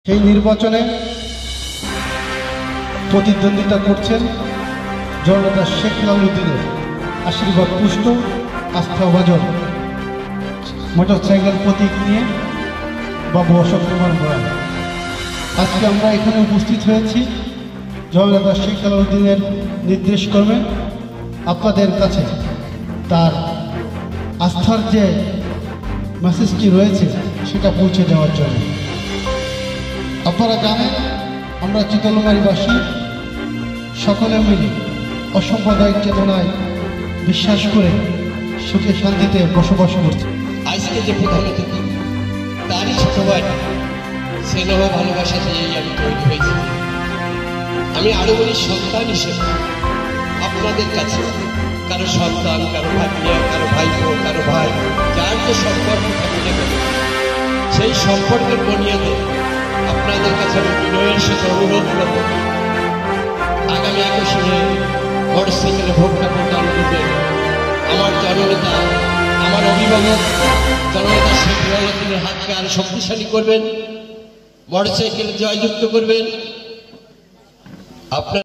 সেই নির্বাচনে প্রতিদ্বন্দ্বিতা করছেন জননেতা শেখ হেলালুদ্দিনের আশীর্বাদ পুষ্ট আস্থাভাজন মোটরসাইকেল প্রতীক নিয়ে বাবু অশোক কুমার বড়াই। আজকে আমরা এখানে উপস্থিত হয়েছি জননেতা শেখ হেলালুদ্দিনের নির্দেশক্রমে আপনাদের কাছে তার আস্থার যে মেসেজটি রয়েছে সেটা পৌঁছে দেওয়ার জন্য। আপনারা জানেন আমরা চিতলমারীবাসী সকলে মিলে অসাম্প্রদায়িক চেতনায় বিশ্বাস করে সুখে শান্তিতে বসবাস করছি। আজকে যে প্রধান অতিথি তারই ছোট ভাই স্নেহ ভালোবাসা দিয়েই আমি তৈরি হয়েছি। আমি আরো বলি সন্তান হিসেবে আপনাদের কাছে কারো সন্তান, কারো ভাগিয়া, কারো ভাইপো, কারো ভাই, যার যে সম্পর্ক থাকে না কেন সেই সম্পর্কের বুনিয়াদে আপনাদের কাছে আমি বিনয়ের সাথে অনুরোধ করব, আগামী 21শে মোটরসাইকেলে ভোটটা প্রদান করবেন আমার জননেতা, আমার অভিভাবক জননেতা শেখ হেলালুদ্দিনের হাতকে আরো শক্তিশালী করবেন, মোটরসাইকেলে জয়যুক্ত করবেন। আপনার